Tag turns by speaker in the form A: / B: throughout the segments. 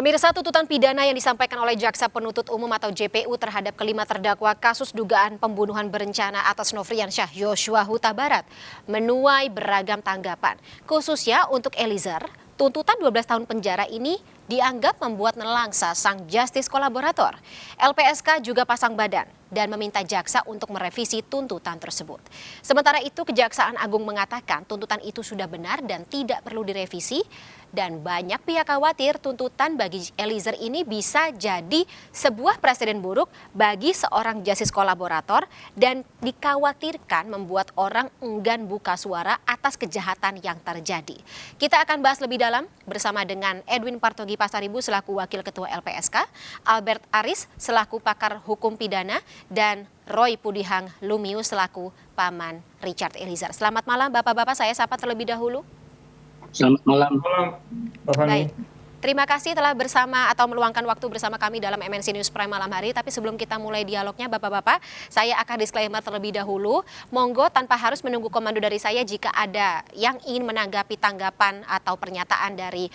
A: Pemirsa, tuntutan pidana yang disampaikan oleh Jaksa Penuntut Umum atau JPU terhadap kelima terdakwa kasus dugaan pembunuhan berencana atas Nofriansyah Yosua Huta Barat menuai beragam tanggapan. Khususnya untuk Eliezer, tuntutan 12 tahun penjara ini dianggap membuat nelangsa sang justice kolaborator. LPSK juga pasang badan dan meminta jaksa untuk merevisi tuntutan tersebut. Sementara itu, Kejaksaan Agung mengatakan tuntutan itu sudah benar dan tidak perlu direvisi. Dan banyak pihak khawatir tuntutan bagi Eliezer ini bisa jadi sebuah presiden buruk bagi seorang justice kolaborator dan dikhawatirkan membuat orang enggan buka suara atas kejahatan yang terjadi. Kita akan bahas lebih dalam bersama dengan Edwin Partogi Pasaribu selaku Wakil Ketua LPSK, Albert Aris selaku pakar hukum pidana, dan Roy Pudihang Lumiu selaku paman Richard Eliezer. Selamat malam Bapak-Bapak, saya sapa terlebih dahulu.
B: Selamat malam.
A: Baik, terima kasih telah bersama atau meluangkan waktu bersama kami dalam MNC News Prime malam hari. Tapi sebelum kita mulai dialognya Bapak-Bapak, saya akan disclaimer terlebih dahulu. Monggo tanpa harus menunggu komando dari saya jika ada yang ingin menanggapi tanggapan atau pernyataan dari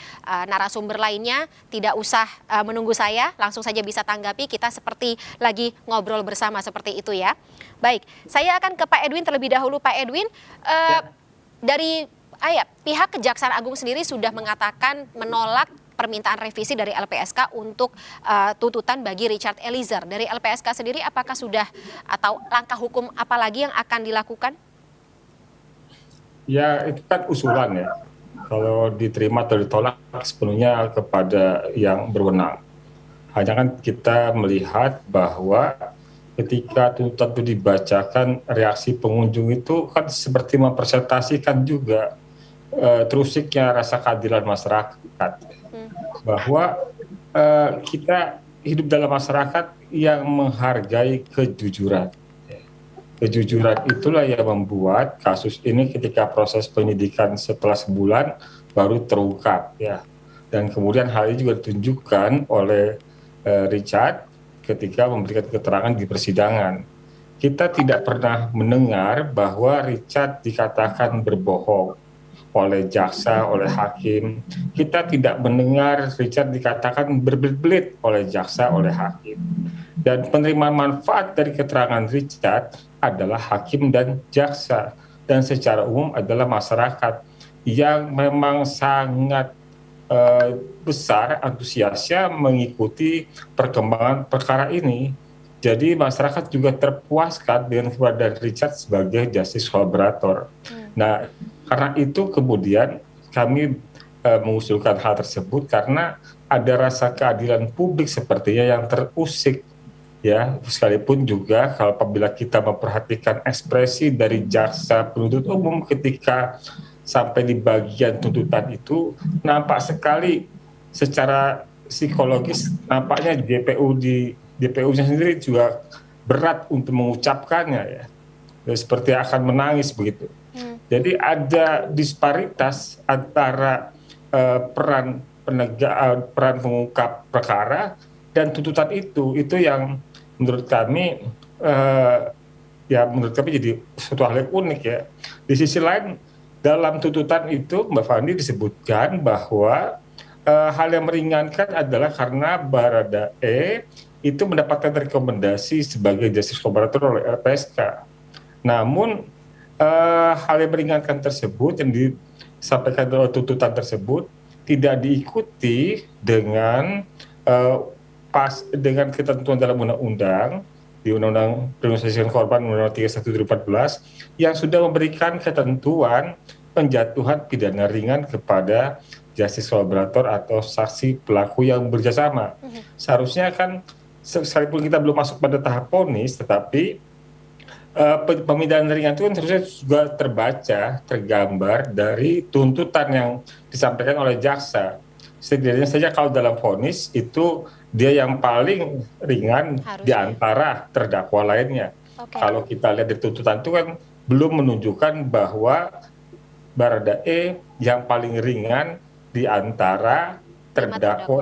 A: narasumber lainnya, tidak usah menunggu saya, langsung saja bisa tanggapi. Kita seperti lagi ngobrol bersama seperti itu ya. Baik, saya akan ke Pak Edwin terlebih dahulu. Pak Edwin, dari pihak Kejaksaan Agung sendiri sudah mengatakan menolak permintaan revisi dari LPSK untuk tuntutan bagi Richard Eliezer. Dari LPSK sendiri apakah sudah atau langkah hukum apa lagi yang akan dilakukan?
C: Ya, itu kan usulan ya. Kalau diterima atau ditolak sepenuhnya kepada yang berwenang. Hanya kan kita melihat bahwa ketika tuntutan itu dibacakan, reaksi pengunjung itu kan seperti mempresentasikan juga terusiknya rasa keadilan masyarakat, bahwa kita hidup dalam masyarakat yang menghargai kejujuran. Kejujuran itulah yang membuat kasus ini ketika proses penyidikan setelah sebulan baru terungkap ya. Dan kemudian hal ini juga ditunjukkan oleh Richard ketika memberikan keterangan di persidangan. Kita tidak pernah mendengar bahwa Richard dikatakan berbohong oleh jaksa, oleh hakim. Kita tidak mendengar Richard dikatakan berbelit-belit oleh jaksa, oleh hakim. Dan penerima manfaat dari keterangan Richard adalah hakim dan jaksa. Dan secara umum adalah masyarakat yang memang sangat besar antusiasnya mengikuti perkembangan perkara ini. Jadi masyarakat juga terpuaskan dengan keberadaan Richard sebagai justice collaborator. Nah, karena itu kemudian kami mengusulkan hal tersebut karena ada rasa keadilan publik sepertinya yang terusik ya, sekalipun juga kalau apabila kita memperhatikan ekspresi dari jaksa penuntut umum ketika sampai di bagian tuntutan itu nampak sekali secara psikologis, nampaknya DPU-nya sendiri juga berat untuk mengucapkannya ya, seperti akan menangis begitu. Jadi ada disparitas antara peran pengungkap perkara dan tuntutan itu yang menurut kami jadi suatu hal yang unik ya. Di sisi lain dalam tuntutan itu Mbak Fandi disebutkan bahwa hal yang meringankan adalah karena Baradae itu mendapatkan rekomendasi sebagai justice collaborator oleh LPSK. Namun hal yang meringankan tersebut yang disampaikan dalam tuntutan tersebut tidak diikuti dengan dengan ketentuan dalam undang-undang di Undang-Undang Perlindungan Korban Undang-Undang 31 2014 yang sudah memberikan ketentuan penjatuhan pidana ringan kepada justice collaborator atau saksi pelaku yang bekerjasama. Seharusnya kan sekalipun kita belum masuk pada tahap vonis, tetapi pemindahan ringan itu kan seharusnya juga tergambar dari tuntutan yang disampaikan oleh jaksa. Setidaknya saja kalau dalam vonis itu dia yang paling ringan di antara terdakwa lainnya. Kalau kita lihat di tuntutan itu kan belum menunjukkan bahwa Baradae yang paling ringan di antara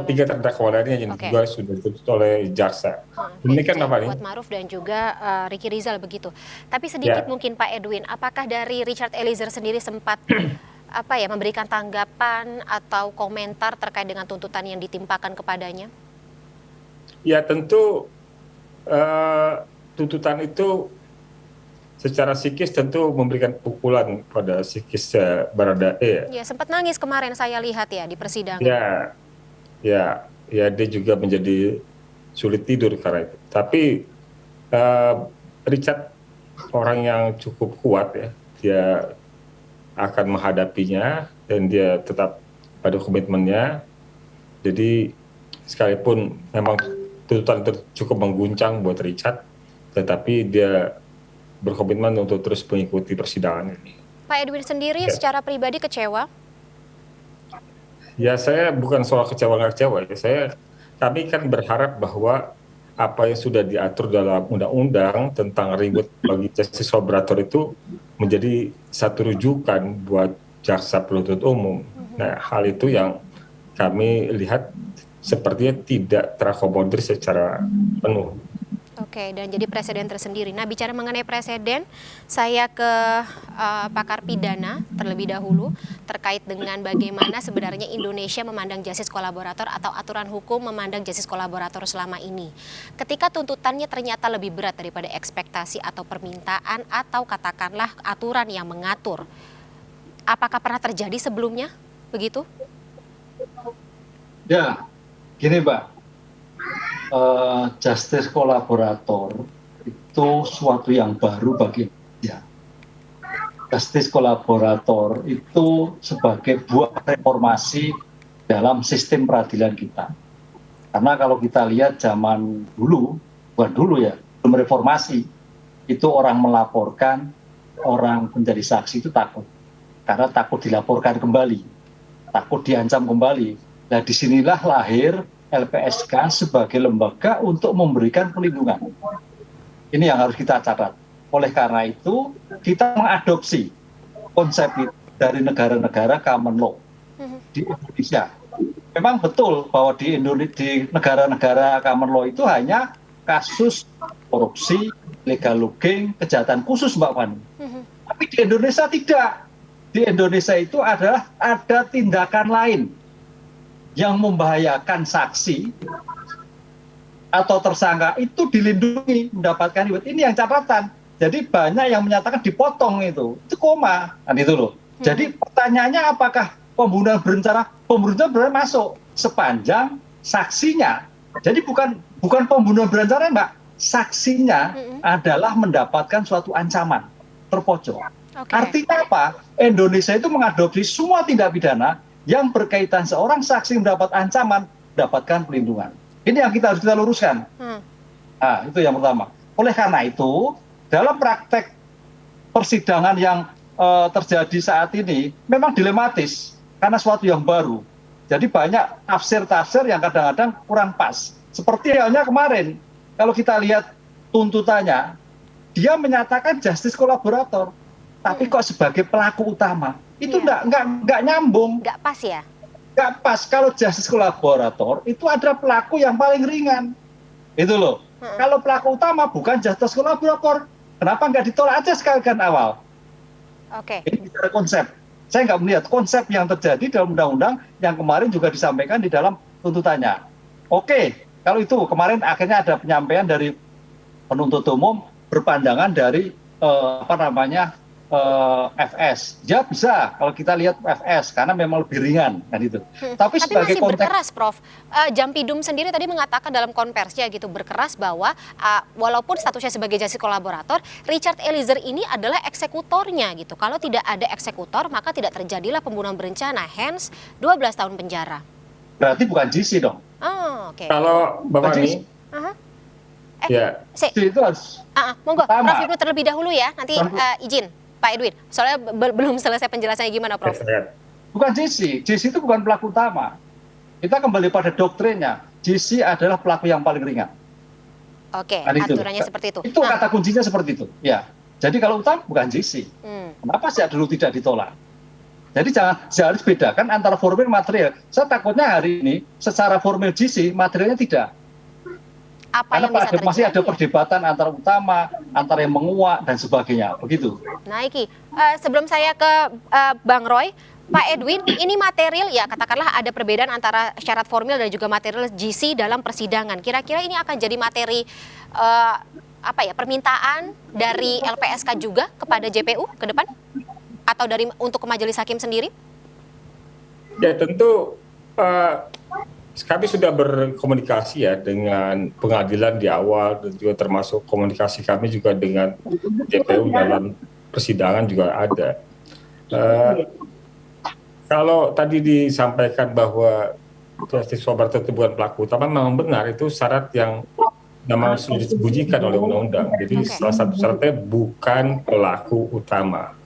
C: tiga terdakwa lainnya yang juga sudah dituntut oleh jaksa. Demikian Mbak Fani.
A: Kuat Maruf dan juga Ricky Rizal begitu. Tapi sedikit mungkin Pak Edwin, apakah dari Richard Eliezer sendiri sempat memberikan tanggapan atau komentar terkait dengan tuntutan yang ditimpakan kepadanya?
C: Ya tentu tuntutan itu secara psikis tentu memberikan pukulan pada psikis Baradae.
A: Ya, sempat nangis kemarin saya lihat ya di persidangan.
C: Ya, dia juga menjadi sulit tidur karena itu. Tapi Richard orang yang cukup kuat ya, dia akan menghadapinya dan dia tetap pada komitmennya. Jadi sekalipun memang tuntutan itu cukup mengguncang buat Richard, tetapi dia berkomitmen untuk terus mengikuti persidangan ini.
A: Pak Edwin sendiri secara pribadi kecewa?
C: Ya, saya bukan soal kecewa nggak kecewa ya. Kami kan berharap bahwa apa yang sudah diatur dalam undang-undang tentang reward bagi justice collaborator itu menjadi satu rujukan buat jaksa penuntut umum. Nah, hal itu yang kami lihat sepertinya tidak terakomodir secara penuh.
A: Oke, dan jadi presiden tersendiri. Nah, bicara mengenai presiden, saya ke pakar pidana terlebih dahulu terkait dengan bagaimana sebenarnya Indonesia memandang justice kolaborator atau aturan hukum memandang justice kolaborator selama ini. Ketika tuntutannya ternyata lebih berat daripada ekspektasi atau permintaan atau katakanlah aturan yang mengatur. Apakah pernah terjadi sebelumnya? Begitu?
D: Ya, gini Mbak. Justice kolaborator itu suatu yang baru bagi Indonesia. Justice kolaborator itu sebagai buah reformasi dalam sistem peradilan kita. Karena kalau kita lihat zaman dulu, bukan dulu ya, belum reformasi, itu orang melaporkan, orang menjadi saksi itu takut. Karena takut dilaporkan kembali, takut diancam kembali. Nah, disinilah lahir LPSK sebagai lembaga untuk memberikan perlindungan. Ini yang harus kita catat. Oleh karena itu, kita mengadopsi konsep itu dari negara-negara common law di Indonesia. Memang betul bahwa di negara-negara common law itu hanya kasus korupsi, illegal logging, kejahatan khusus Mbak Fani. Tapi di Indonesia tidak. Di Indonesia itu ada tindakan lain yang membahayakan saksi atau tersangka itu dilindungi mendapatkan reward. Ini yang catatan. Jadi banyak yang menyatakan dipotong itu koma kan itu loh. Jadi pertanyaannya apakah pembunuhan berencana? Pembunuhan berencana masuk sepanjang saksinya. Jadi bukan pembunuhan berencana Mbak. Saksinya adalah mendapatkan suatu ancaman terpojok. Artinya apa? Indonesia itu mengadopsi semua tindak pidana yang berkaitan seorang saksi mendapat ancaman, mendapatkan pelindungan. Ini yang harus kita luruskan. Nah, itu yang pertama. Oleh karena itu, dalam praktek persidangan yang terjadi saat ini, memang dilematis, karena suatu yang baru. Jadi banyak tafsir-tafsir yang kadang-kadang kurang pas. Seperti halnya kemarin, kalau kita lihat tuntutannya, dia menyatakan justice kolaborator, tapi kok sebagai pelaku utama. Itu nggak nyambung.
A: Nggak pas ya?
D: Nggak pas. Kalau justice kolaborator itu adalah pelaku yang paling ringan. Itu loh. Kalau pelaku utama bukan justice kolaborator, kenapa nggak ditolak aja sekalian awal? Ini bicara konsep. Saya nggak melihat konsep yang terjadi dalam undang-undang yang kemarin juga disampaikan di dalam tuntutannya. Kalau itu kemarin akhirnya ada penyampaian dari penuntut umum berpandangan dari FS, ya bisa kalau kita lihat FS karena memang lebih ringan kan itu.
A: Tapi sebagai masih konteks berkeras, Prof. Jampidum sendiri tadi mengatakan dalam konversinya gitu berkeras bahwa walaupun statusnya sebagai justice kolaborator, Richard Eliezer ini adalah eksekutornya gitu. Kalau tidak ada eksekutor maka tidak terjadilah pembunuhan berencana. Hence 12 tahun penjara.
D: Berarti bukan GC dong.
C: Kalau Bapak ini
D: itu harus
A: monggo Prof Ibnu terlebih dahulu ya. Nanti izin Pak Edwin, soalnya belum selesai penjelasannya gimana, Prof?
D: Bukan GC itu bukan pelaku utama. Kita kembali pada doktrinnya, GC adalah pelaku yang paling ringan.
A: Aturannya seperti itu.
D: Itu kata kuncinya seperti itu. Ya, jadi kalau utama bukan GC. Kenapa sih dulu tidak ditolak? Jadi harus bedakan antara formil material. Saya takutnya hari ini secara formil GC materialnya tidak. Karena masih ada perdebatan antara utama, antara yang menguak dan sebagainya, begitu.
A: Nah, Iki, sebelum saya ke Bang Roy, Pak Edwin, ini material ya katakanlah ada perbedaan antara syarat formil dan juga material GC dalam persidangan. Kira-kira ini akan jadi materi permintaan dari LPSK juga kepada JPU ke depan atau untuk ke majelis hakim sendiri?
C: Ya tentu kami sudah berkomunikasi ya dengan pengadilan di awal dan juga termasuk komunikasi kami juga dengan JPU dalam persidangan juga ada. Kalau tadi disampaikan bahwa siswa barat itu bukan pelaku utama, memang benar, itu syarat yang memang sudah disembunyikan oleh undang-undang. Jadi salah satu syaratnya bukan pelaku utama.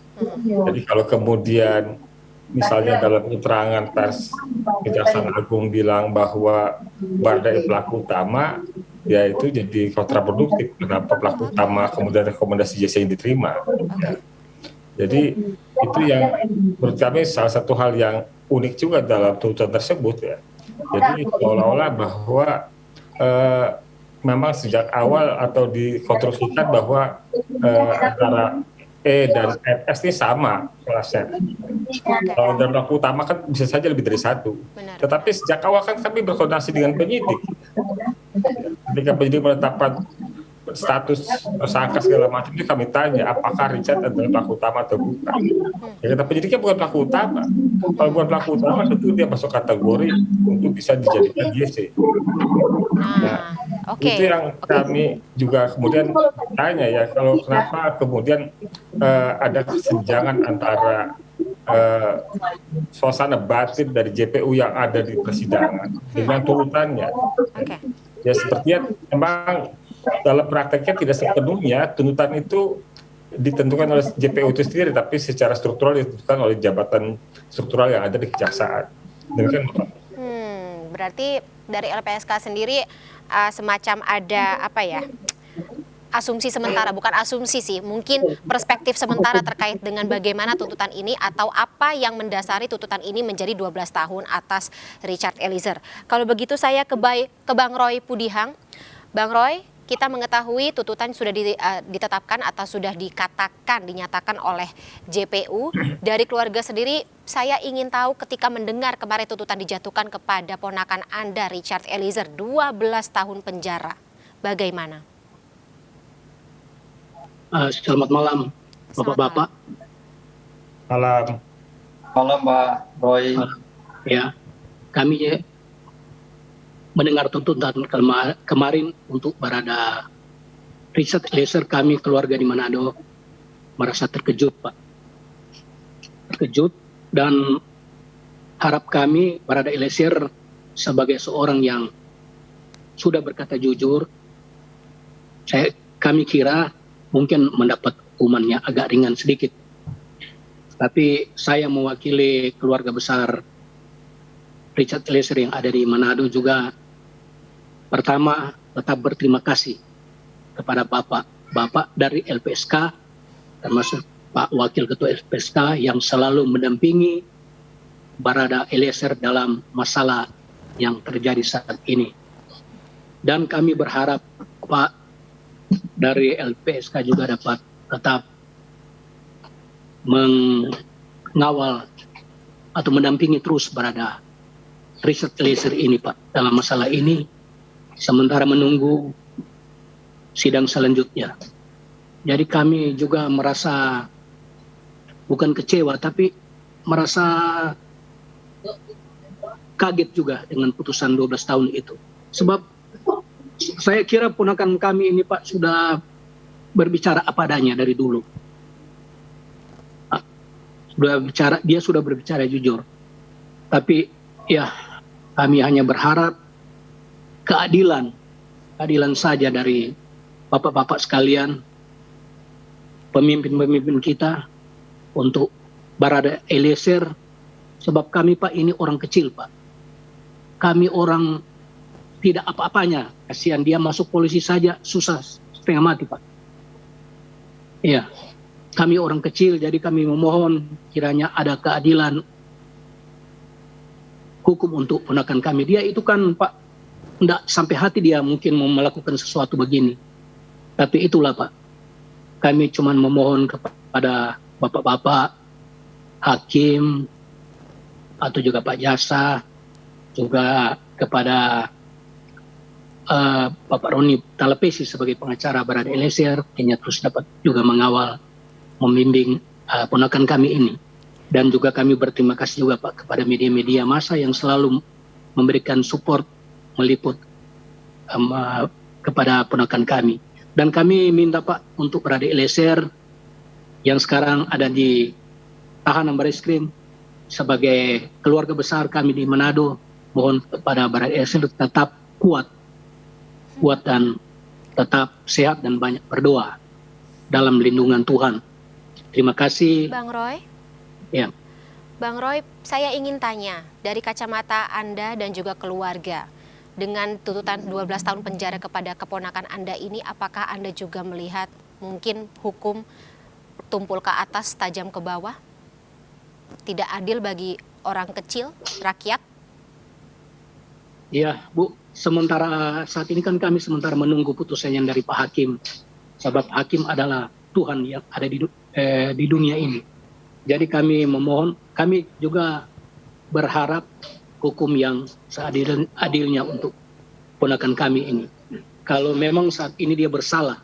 C: Jadi kalau kemudian misalnya dalam keterangan pers Kejaksaan Agung bilang bahwa Baradae pelaku utama, ya itu jadi kontraproduktif. Kenapa pelaku utama kemudian rekomendasi JC yang diterima? Ya. Jadi itu yang menurut kami salah satu hal yang unik juga dalam tuntutan tersebut ya. Jadi seolah-olah bahwa memang sejak awal atau dikonstruksikan bahwa antara E dan FS ini sama kelasnya. Kalau dalam pelaku utama kan bisa saja lebih dari satu.
A: Benar.
C: Tetapi sejak awal kan kami berkoordinasi dengan penyidik. Ketika penyidik menetapkan status tersangka segala macam itu kami tanya apakah Richard adalah pelaku utama atau bukan. Ya, kata penyidiknya bukan pelaku utama. Kalau bukan pelaku utama tentu dia masuk kategori untuk bisa dijadikan JC. Nah, itu yang kami juga kemudian tanya ya, kalau kenapa kemudian ada kesenjangan antara suasana batin dari JPU yang ada di persidangan dengan tuntutannya. Ya sepertinya memang dalam prakteknya tidak sepenuhnya tuntutan itu ditentukan oleh JPU itu sendiri, tapi secara struktural ditentukan oleh jabatan struktural yang ada di kejaksaan. Demikian, Bapak.
A: Berarti dari LPSK sendiri semacam ada asumsi sementara, bukan asumsi sih, mungkin perspektif sementara terkait dengan bagaimana tuntutan ini atau apa yang mendasari tuntutan ini menjadi 12 tahun atas Richard Eliezer. Kalau begitu saya ke Bang Roy Pudihang. Bang Roy, kita mengetahui tuntutan sudah ditetapkan atau sudah dinyatakan oleh JPU. Dari keluarga sendiri, saya ingin tahu ketika mendengar kemarin tuntutan dijatuhkan kepada ponakan Anda, Richard Eliezer, 12 tahun penjara. Bagaimana?
B: Selamat malam, Bapak-Bapak.
C: Malam.
D: Malam, Pak Roy.
B: Ya, kami mendengar tuntutan kemarin untuk Barada Richard Eliezer, kami keluarga di Manado merasa terkejut, Pak. Terkejut, dan harap kami Barada Eliezer sebagai seorang yang sudah berkata jujur, kami kira mungkin mendapat hukumannya agak ringan sedikit. Tapi saya mewakili keluarga besar Richard Eliezer yang ada di Manado juga, pertama, tetap berterima kasih kepada Bapak dari LPSK, termasuk Pak Wakil Ketua LPSK yang selalu mendampingi Barada Eliezer dalam masalah yang terjadi saat ini. Dan kami berharap Pak dari LPSK juga dapat tetap mengawal atau mendampingi terus Barada Richard Eliezer ini, Pak, dalam masalah ini, sementara menunggu sidang selanjutnya. Jadi kami juga merasa bukan kecewa, tapi merasa kaget juga dengan putusan 12 tahun itu. Sebab saya kira ponakan kami ini, Pak, sudah berbicara apa adanya dari dulu. Dia sudah berbicara jujur. Tapi ya, kami hanya berharap keadilan saja dari bapak-bapak sekalian, pemimpin-pemimpin kita untuk Barada Eliezer, sebab kami, Pak, ini orang kecil, Pak. Kami orang tidak apa-apanya, kasihan dia masuk polisi saja susah setengah mati, Pak. Iya, kami orang kecil, jadi kami memohon kiranya ada keadilan hukum untuk ponakan kami. Dia itu kan, Pak, tidak sampai hati dia mungkin mau melakukan sesuatu begini. Tapi itulah, Pak, kami cuma memohon kepada bapak-bapak, hakim, atau juga Pak Jasa, juga kepada Bapak Roni Talapesi sebagai pengacara Barada Eliezer, kayaknya terus dapat juga mengawal, membimbing ponakan kami ini. Dan juga kami berterima kasih juga Pak kepada media-media massa yang selalu memberikan support, meliput kepada ponakan kami. Dan kami minta Pak untuk Barada Eliezer yang sekarang ada di tahanan Barreskrim sebagai keluarga besar kami di Manado, mohon kepada Barada Eliezer tetap kuat dan tetap sehat dan banyak berdoa dalam lindungan Tuhan. Terima kasih.
A: Bang Roy.
B: Ya.
A: Bang Roy, saya ingin tanya dari kacamata Anda dan juga keluarga, dengan tuntutan 12 tahun penjara kepada keponakan Anda ini, apakah Anda juga melihat mungkin hukum tumpul ke atas, tajam ke bawah? Tidak adil bagi orang kecil, rakyat?
B: Ya, Bu. Sementara saat ini kan kami sementara menunggu putusan yang dari Pak Hakim. Sebab Hakim adalah Tuhan yang ada di dunia ini. Jadi kami memohon, kami juga berharap hukum yang seadil-adilnya untuk ponakan kami ini. Kalau memang saat ini dia bersalah,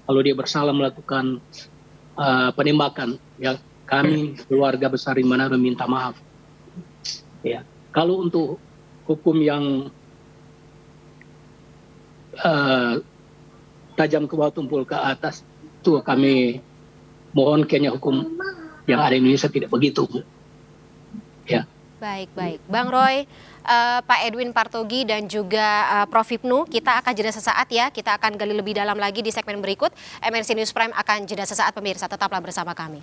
B: kalau dia bersalah melakukan penembakan, ya kami keluarga besar di Manado minta maaf. Ya, kalau untuk hukum yang tajam ke bawah tumpul ke atas, itu kami mohon kayaknya hukum yang ada di Indonesia tidak begitu. Ya.
A: Baik. Bang Roy, Pak Edwin Partogi dan juga Prof. Hipnu, kita akan jeda sesaat ya. Kita akan gali lebih dalam lagi di segmen berikut. MNC News Prime akan jeda sesaat pemirsa, tetaplah bersama kami.